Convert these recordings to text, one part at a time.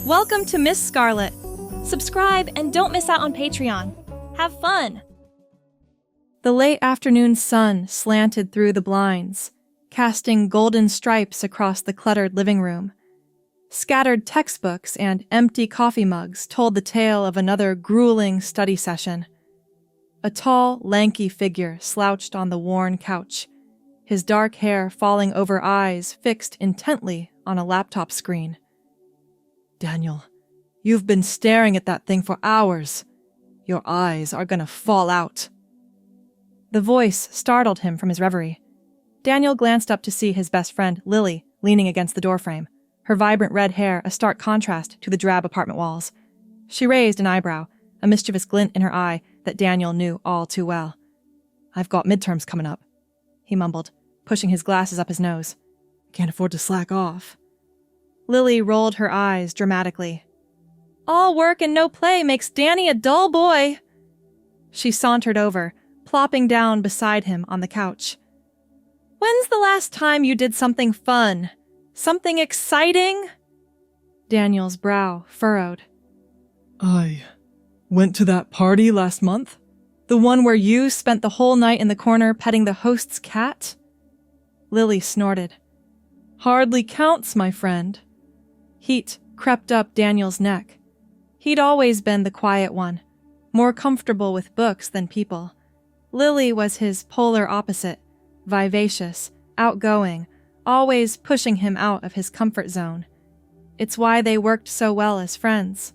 Welcome to Miss Scarlett. Subscribe and don't miss out on Patreon. Have fun! The late afternoon sun slanted through the blinds, casting golden stripes across the cluttered living room. Scattered textbooks and empty coffee mugs told the tale of another grueling study session. A tall, lanky figure slouched on the worn couch, his dark hair falling over eyes fixed intently on a laptop screen. "Daniel, you've been staring at that thing for hours. Your eyes are gonna fall out." The voice startled him from his reverie. Daniel glanced up to see his best friend, Lily, leaning against the doorframe, her vibrant red hair a stark contrast to the drab apartment walls. She raised an eyebrow, a mischievous glint in her eye that Daniel knew all too well. "I've got midterms coming up," he mumbled, pushing his glasses up his nose. "Can't afford to slack off." Lily rolled her eyes dramatically. "All work and no play makes Danny a dull boy." She sauntered over, plopping down beside him on the couch. "When's the last time you did something fun? Something exciting?" Daniel's brow furrowed. "I went to that party last month. The one where you spent the whole night in the corner petting the host's cat?" Lily snorted. "Hardly counts, my friend." Heat crept up Daniel's neck. He'd always been the quiet one, more comfortable with books than people. Lily was his polar opposite, vivacious, outgoing, always pushing him out of his comfort zone. It's why they worked so well as friends.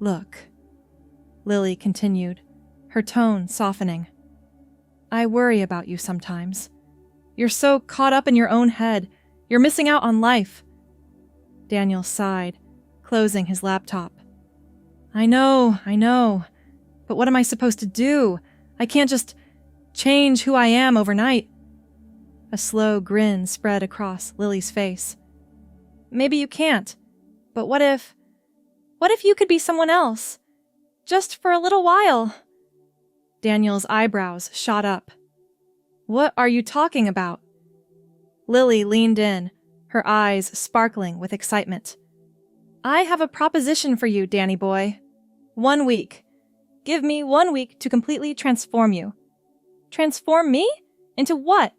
"Look," Lily continued, her tone softening. "I worry about you sometimes. You're so caught up in your own head. You're missing out on life." Daniel sighed, closing his laptop. I know. But what am I supposed to do? I can't just change who I am overnight." A slow grin spread across Lily's face. "Maybe you can't. But what if you could be someone else? Just for a little while?" Daniel's eyebrows shot up. "What are you talking about?" Lily leaned in, her eyes sparkling with excitement. "I have a proposition for you, Danny boy. 1 week. Give me 1 week to completely transform you." "Transform me? Into what?"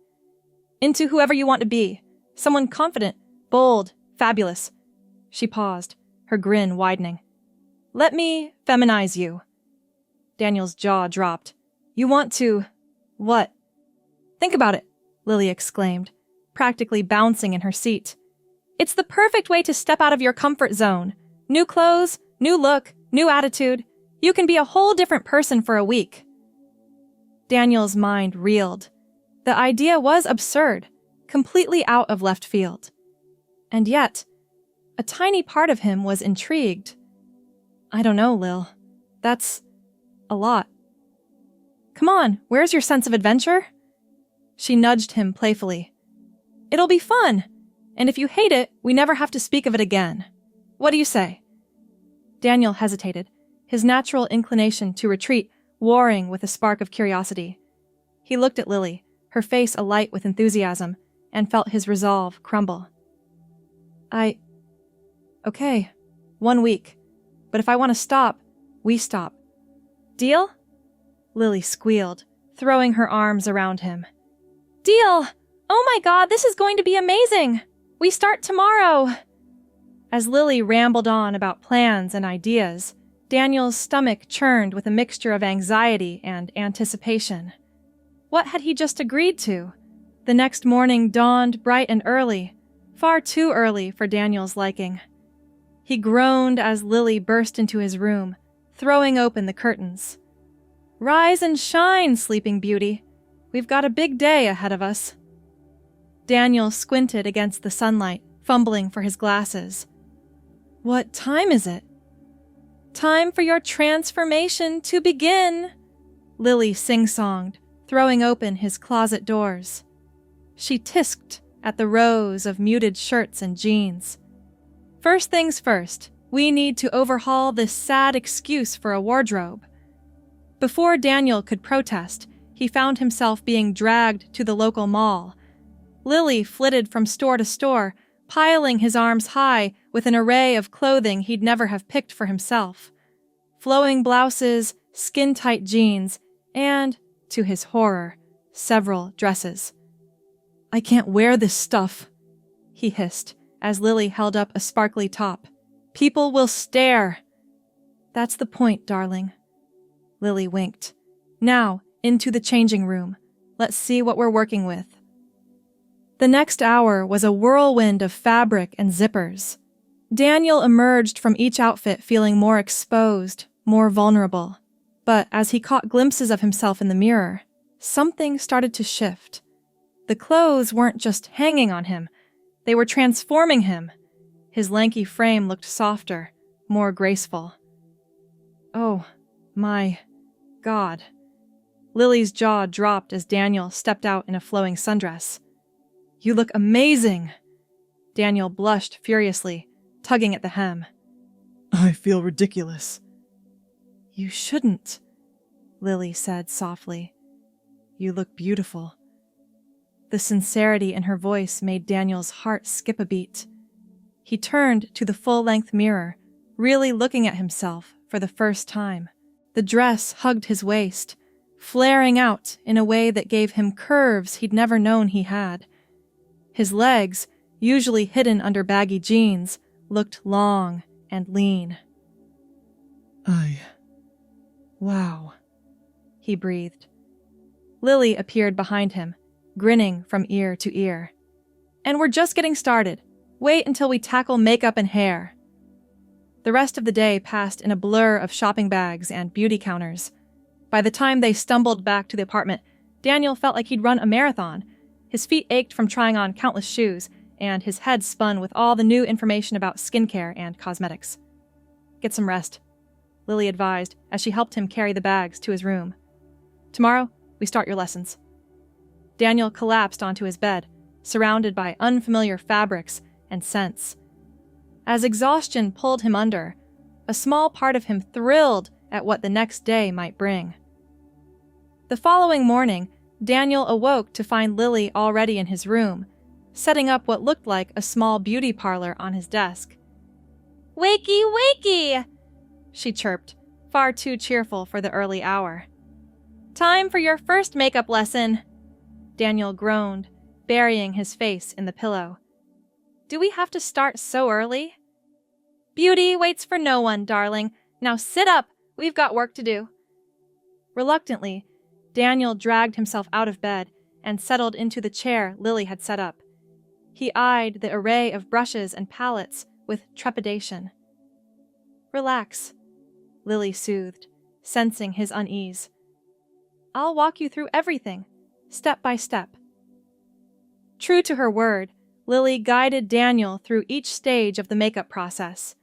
"Into whoever you want to be. Someone confident, bold, fabulous." She paused, her grin widening. "Let me feminize you." Daniel's jaw dropped. "You want to... what?" "Think about it," Lily exclaimed, practically bouncing in her seat. "It's the perfect way to step out of your comfort zone. New clothes, new look, new attitude. You can be a whole different person for a week." Daniel's mind reeled. The idea was absurd, completely out of left field. And yet, a tiny part of him was intrigued. "I don't know, Lil. That's a lot." "Come on, where's your sense of adventure?" She nudged him playfully. "It'll be fun, and if you hate it, we never have to speak of it again. What do you say?" Daniel hesitated, his natural inclination to retreat warring with a spark of curiosity. He looked at Lily, her face alight with enthusiasm, and felt his resolve crumble. Okay, 1 week. But if I want to stop, we stop. Deal?" Lily squealed, throwing her arms around him. "Deal! Oh my God, this is going to be amazing! We start tomorrow!" As Lily rambled on about plans and ideas, Daniel's stomach churned with a mixture of anxiety and anticipation. What had he just agreed to? The next morning dawned bright and early, far too early for Daniel's liking. He groaned as Lily burst into his room, throwing open the curtains. "Rise and shine, Sleeping Beauty. We've got a big day ahead of us." Daniel squinted against the sunlight, fumbling for his glasses. "What time is it?" "Time for your transformation to begin," Lily sing-songed, throwing open his closet doors. She tisked at the rows of muted shirts and jeans. "First things first, we need to overhaul this sad excuse for a wardrobe." Before Daniel could protest, he found himself being dragged to the local mall. Lily flitted from store to store, piling his arms high with an array of clothing he'd never have picked for himself. Flowing blouses, skin-tight jeans, and, to his horror, several dresses. "I can't wear this stuff," he hissed as Lily held up a sparkly top. "People will stare." "That's the point, darling." Lily winked. "Now, into the changing room. Let's see what we're working with." The next hour was a whirlwind of fabric and zippers. Daniel emerged from each outfit feeling more exposed, more vulnerable. But as he caught glimpses of himself in the mirror, something started to shift. The clothes weren't just hanging on him, they were transforming him. His lanky frame looked softer, more graceful. "Oh, my God." Lily's jaw dropped as Daniel stepped out in a flowing sundress. "You look amazing!" Daniel blushed furiously, tugging at the hem. "I feel ridiculous." "You shouldn't," Lily said softly. "You look beautiful." The sincerity in her voice made Daniel's heart skip a beat. He turned to the full-length mirror, really looking at himself for the first time. The dress hugged his waist, flaring out in a way that gave him curves he'd never known he had. His legs, usually hidden under baggy jeans, looked long and lean. Wow," he breathed. Lily appeared behind him, grinning from ear to ear. "And we're just getting started. Wait until we tackle makeup and hair." The rest of the day passed in a blur of shopping bags and beauty counters. By the time they stumbled back to the apartment, Daniel felt like he'd run a marathon. His feet ached from trying on countless shoes, and his head spun with all the new information about skincare and cosmetics. "Get some rest," Lily advised as she helped him carry the bags to his room. "Tomorrow, we start your lessons." Daniel collapsed onto his bed, surrounded by unfamiliar fabrics and scents. As exhaustion pulled him under, a small part of him thrilled at what the next day might bring. The following morning, Daniel awoke to find Lily already in his room, setting up what looked like a small beauty parlor on his desk. "Wakey, wakey!" she chirped, far too cheerful for the early hour. "Time for your first makeup lesson," Daniel groaned, burying his face in the pillow. "Do we have to start so early?" "Beauty waits for no one, darling. Now sit up, we've got work to do." Reluctantly, Daniel dragged himself out of bed and settled into the chair Lily had set up. He eyed the array of brushes and palettes with trepidation. "Relax," Lily soothed, sensing his unease. "I'll walk you through everything, step by step." True to her word, Lily guided Daniel through each stage of the makeup process.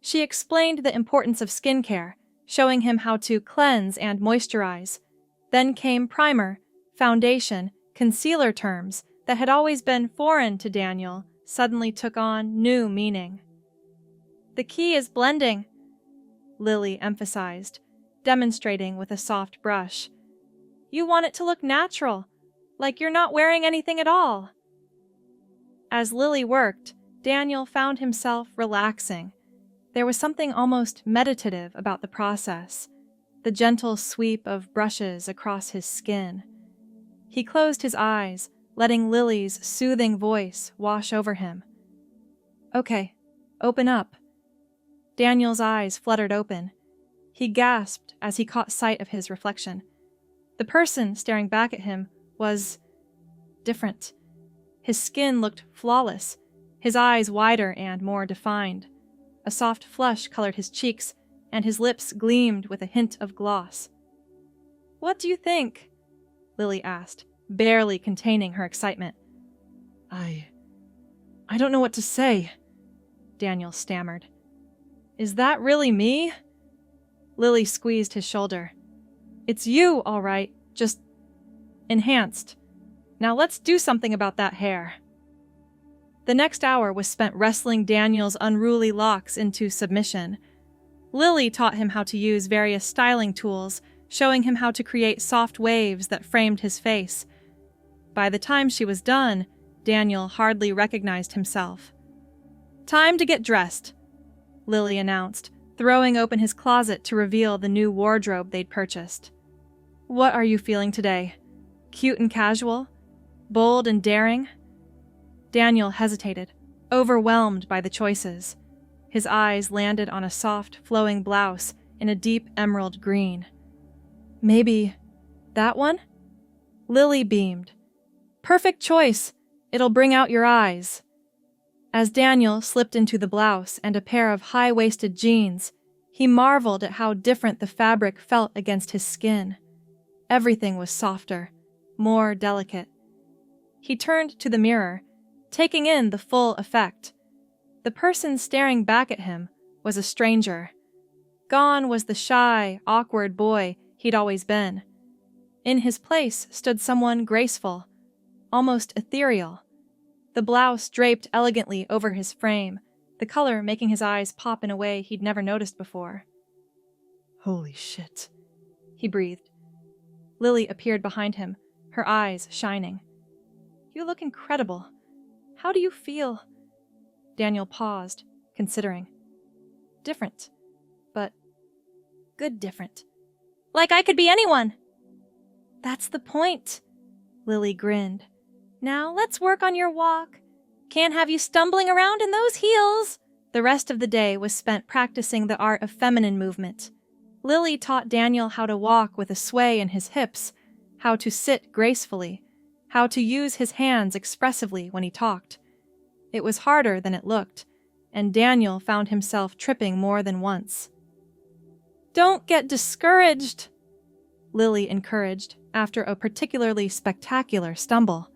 She explained the importance of skincare, showing him how to cleanse and moisturize. Then came primer, foundation, concealer terms that had always been foreign to Daniel suddenly took on new meaning. "The key is blending," Lily emphasized, demonstrating with a soft brush. "You want it to look natural, like you're not wearing anything at all." As Lily worked, Daniel found himself relaxing. There was something almost meditative about the process, the gentle sweep of brushes across his skin. He closed his eyes, letting Lily's soothing voice wash over him. "Okay, open up." Daniel's eyes fluttered open. He gasped as he caught sight of his reflection. The person staring back at him was different. His skin looked flawless, his eyes wider and more defined. A soft flush colored his cheeks, and his lips gleamed with a hint of gloss. "What do you think?" Lily asked, barely containing her excitement. I don't know what to say," Daniel stammered. "Is that really me?" Lily squeezed his shoulder. "It's you, all right, just enhanced. Now let's do something about that hair." The next hour was spent wrestling Daniel's unruly locks into submission. Lily taught him how to use various styling tools, showing him how to create soft waves that framed his face. By the time she was done, Daniel hardly recognized himself. Time to get dressed, Lily announced, throwing open his closet to reveal the new wardrobe they'd purchased. What are you feeling today? Cute and casual? Bold and daring? Daniel hesitated, overwhelmed by the choices. His eyes landed on a soft, flowing blouse in a deep emerald green. Maybe that one? Lily beamed. Perfect choice. It'll bring out your eyes. As Daniel slipped into the blouse and a pair of high-waisted jeans, he marveled at how different the fabric felt against his skin. Everything was softer, more delicate. He turned to the mirror, taking in the full effect. The person staring back at him was a stranger. Gone was the shy, awkward boy he'd always been. In his place stood someone graceful, almost ethereal. The blouse draped elegantly over his frame, the color making his eyes pop in a way he'd never noticed before. Holy shit, he breathed. Lily appeared behind him, her eyes shining. You look incredible. How do you feel? Daniel paused, considering. Different, but good different. Like I could be anyone. That's the point, Lily grinned. Now let's work on your walk. Can't have you stumbling around in those heels. The rest of the day was spent practicing the art of feminine movement. Lily taught Daniel how to walk with a sway in his hips, how to sit gracefully, how to use his hands expressively when he talked. It was harder than it looked, and Daniel found himself tripping more than once. Don't get discouraged, Lily encouraged after a particularly spectacular stumble.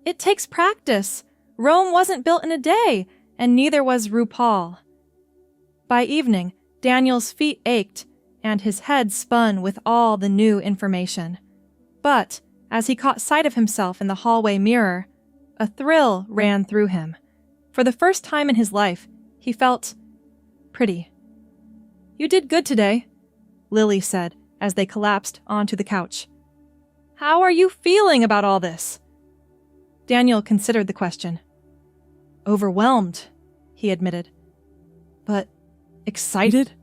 It takes practice. Rome wasn't built in a day, and neither was RuPaul. By evening, Daniel's feet ached, and his head spun with all the new information. But, as he caught sight of himself in the hallway mirror, a thrill ran through him. For the first time in his life, he felt pretty. You did good today, Lily said as they collapsed onto the couch. How are you feeling about all this? Daniel considered the question. Overwhelmed, he admitted. But excited?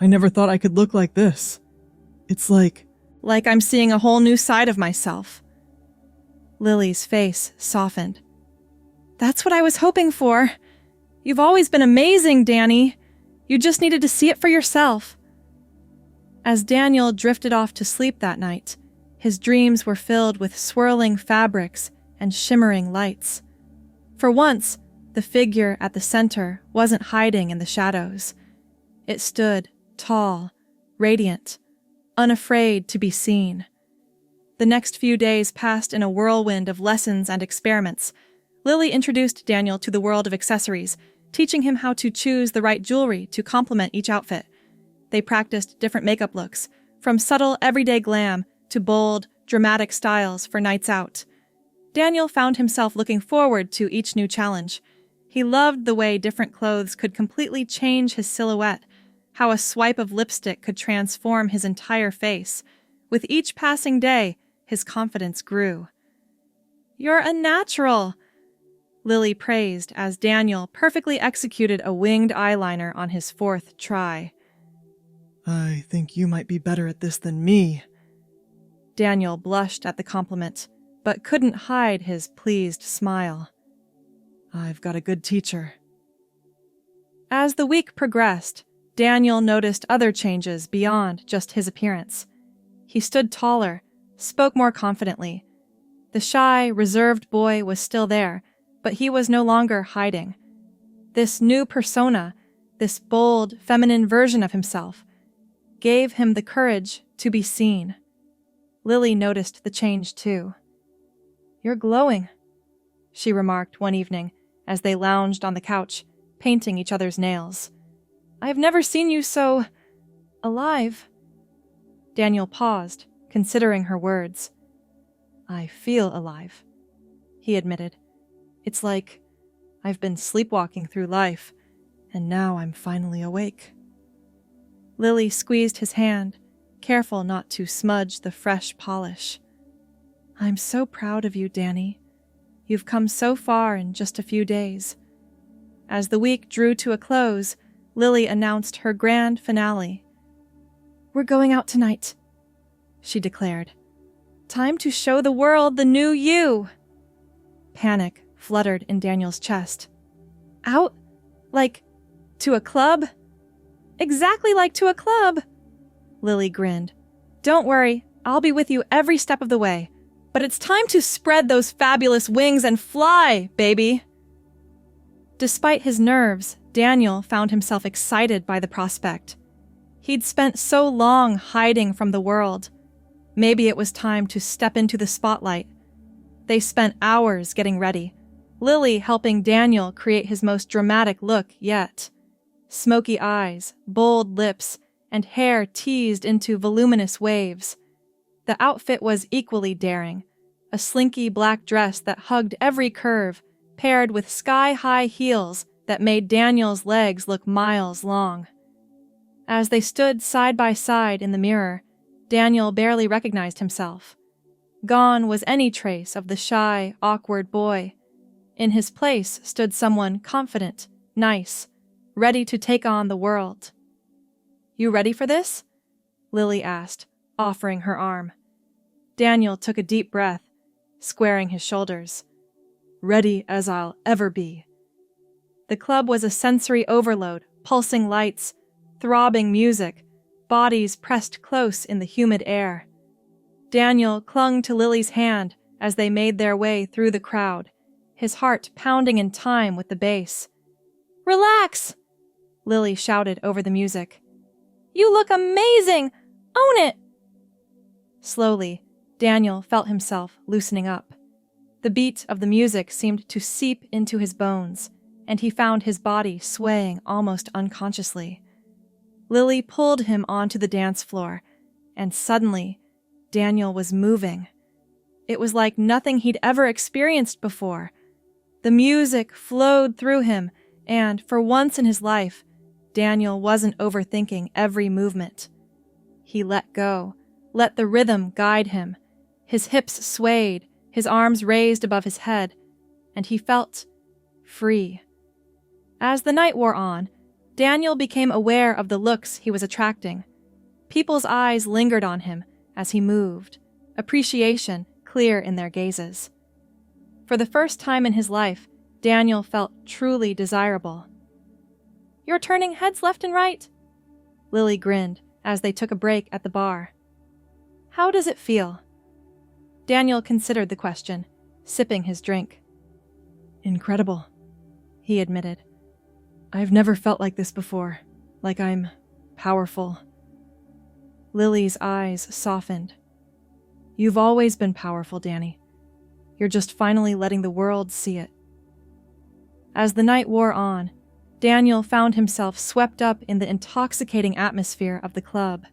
I never thought I could look like this. It's like I'm seeing a whole new side of myself. Lily's face softened. That's what I was hoping for. You've always been amazing, Danny. You just needed to see it for yourself. As Daniel drifted off to sleep that night, his dreams were filled with swirling fabrics and shimmering lights. For once, the figure at the center wasn't hiding in the shadows. It stood tall, radiant, unafraid to be seen. The next few days passed in a whirlwind of lessons and experiments. Lily introduced Daniel to the world of accessories, teaching him how to choose the right jewelry to complement each outfit. They practiced different makeup looks, from subtle everyday glam to bold, dramatic styles for nights out. Daniel found himself looking forward to each new challenge. He loved the way different clothes could completely change his silhouette, how a swipe of lipstick could transform his entire face. With each passing day, his confidence grew. You're a natural, Lily praised as Daniel perfectly executed a winged eyeliner on his fourth try. I think you might be better at this than me. Daniel blushed at the compliment, but couldn't hide his pleased smile. I've got a good teacher. As the week progressed, Daniel noticed other changes beyond just his appearance. He stood taller, spoke more confidently. The shy, reserved boy was still there, but he was no longer hiding. This new persona, this bold, feminine version of himself, gave him the courage to be seen. Lily noticed the change too. You're glowing, she remarked one evening as they lounged on the couch, painting each other's nails. I've never seen you so alive. Daniel paused, considering her words. I feel alive, he admitted. It's like I've been sleepwalking through life, and now I'm finally awake. Lily squeezed his hand, careful not to smudge the fresh polish. I'm so proud of you, Danny. You've come so far in just a few days. As the week drew to a close, Lily announced her grand finale. "We're going out tonight," she declared. "Time to show the world the new you." Panic fluttered in Daniel's chest. "Out? Like, to a club?" "Exactly like to a club," Lily grinned. "Don't worry, I'll be with you every step of the way. But it's time to spread those fabulous wings and fly, baby." Despite his nerves, Daniel found himself excited by the prospect. He'd spent so long hiding from the world. Maybe it was time to step into the spotlight. They spent hours getting ready, Lily helping Daniel create his most dramatic look yet. Smoky eyes, bold lips, and hair teased into voluminous waves. The outfit was equally daring, a slinky black dress that hugged every curve, paired with sky-high heels that made Daniel's legs look miles long. As they stood side by side in the mirror, Daniel barely recognized himself. Gone was any trace of the shy, awkward boy. In his place stood someone confident, nice, ready to take on the world. "You ready for this?" Lily asked, offering her arm. Daniel took a deep breath, squaring his shoulders. "Ready as I'll ever be." The club was a sensory overload, pulsing lights, throbbing music, bodies pressed close in the humid air. Daniel clung to Lily's hand as they made their way through the crowd, his heart pounding in time with the bass. "Relax!" Lily shouted over the music. "You look amazing! Own it!" Slowly, Daniel felt himself loosening up. The beat of the music seemed to seep into his bones, and he found his body swaying almost unconsciously. Lily pulled him onto the dance floor, and suddenly, Daniel was moving. It was like nothing he'd ever experienced before. The music flowed through him, and for once in his life, Daniel wasn't overthinking every movement. He let go, let the rhythm guide him. His hips swayed, his arms raised above his head, and he felt free. As the night wore on, Daniel became aware of the looks he was attracting. People's eyes lingered on him as he moved, appreciation clear in their gazes. For the first time in his life, Daniel felt truly desirable. "You're turning heads left and right?" Lily grinned as they took a break at the bar. "How does it feel?" Daniel considered the question, sipping his drink. "Incredible," he admitted. "I've never felt like this before, like I'm powerful." Lily's eyes softened. "You've always been powerful, Danny. You're just finally letting the world see it." As the night wore on, Daniel found himself swept up in the intoxicating atmosphere of the club.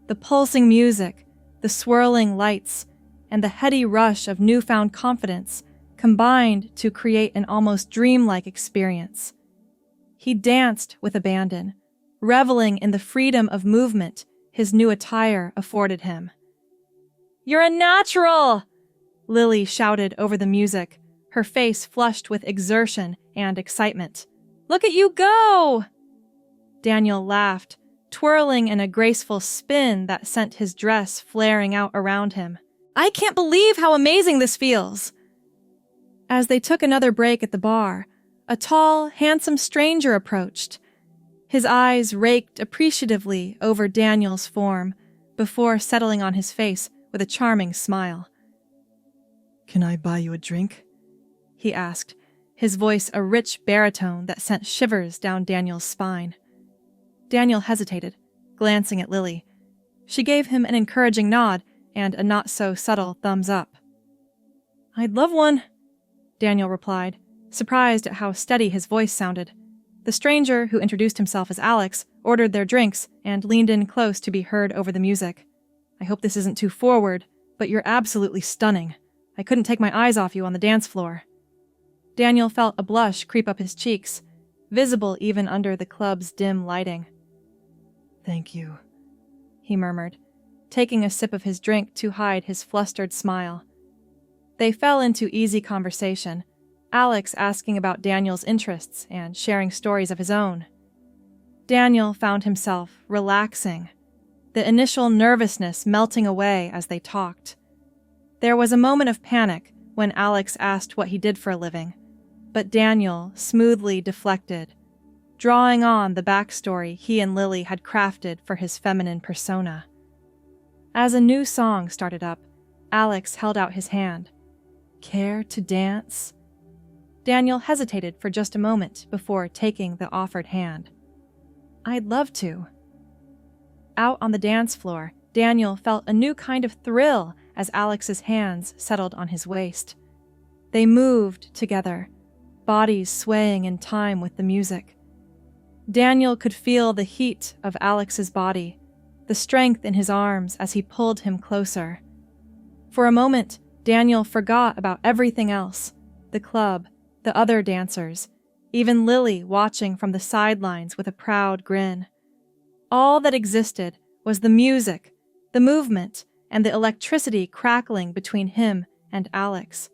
The pulsing music, the swirling lights, and the heady rush of newfound confidence combined to create an almost dreamlike experience. He danced with abandon, reveling in the freedom of movement his new attire afforded him. "You're a natural!" Lily shouted over the music, her face flushed with exertion and excitement. "Look at you go!" Daniel laughed, twirling in a graceful spin that sent his dress flaring out around him. "I can't believe how amazing this feels!" As they took another break at the bar, a tall, handsome stranger approached. His eyes raked appreciatively over Daniel's form before settling on his face with a charming smile. "Can I buy you a drink?" he asked, his voice a rich baritone that sent shivers down Daniel's spine. Daniel hesitated, glancing at Lily. She gave him an encouraging nod and a not-so-subtle thumbs up. "I'd love one," Daniel replied, surprised at how steady his voice sounded. The stranger, who introduced himself as Alex, ordered their drinks and leaned in close to be heard over the music. "I hope this isn't too forward, but you're absolutely stunning. I couldn't take my eyes off you on the dance floor." Daniel felt a blush creep up his cheeks, visible even under the club's dim lighting. "Thank you," he murmured, taking a sip of his drink to hide his flustered smile. They fell into easy conversation, Alex asking about Daniel's interests and sharing stories of his own. Daniel found himself relaxing, the initial nervousness melting away as they talked. There was a moment of panic when Alex asked what he did for a living, but Daniel smoothly deflected, drawing on the backstory he and Lily had crafted for his feminine persona. As a new song started up, Alex held out his hand. "Care to dance?" Daniel hesitated for just a moment before taking the offered hand. "I'd love to." Out on the dance floor, Daniel felt a new kind of thrill as Alex's hands settled on his waist. They moved together, bodies swaying in time with the music. Daniel could feel the heat of Alex's body, the strength in his arms as he pulled him closer. For a moment, Daniel forgot about everything else, the club, the other dancers, even Lily watching from the sidelines with a proud grin. All that existed was the music, the movement, and the electricity crackling between him and Alex.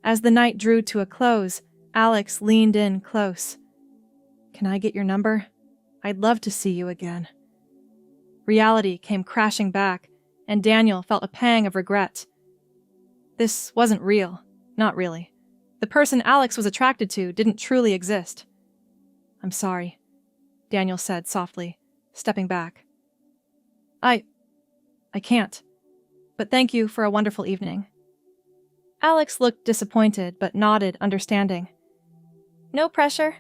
As the night drew to a close, Alex leaned in close. "Can I get your number? I'd love to see you again." Reality came crashing back, and Daniel felt a pang of regret. This wasn't real, not really. The person Alex was attracted to didn't truly exist. "I'm sorry," Daniel said softly, stepping back. I can't, but thank you for a wonderful evening." Alex looked disappointed but nodded understanding. "No pressure.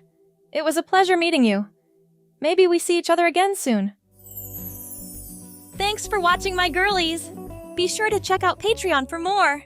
It was a pleasure meeting you. Maybe we see each other again soon." Thanks for watching, my girlies! Be sure to check out Patreon for more!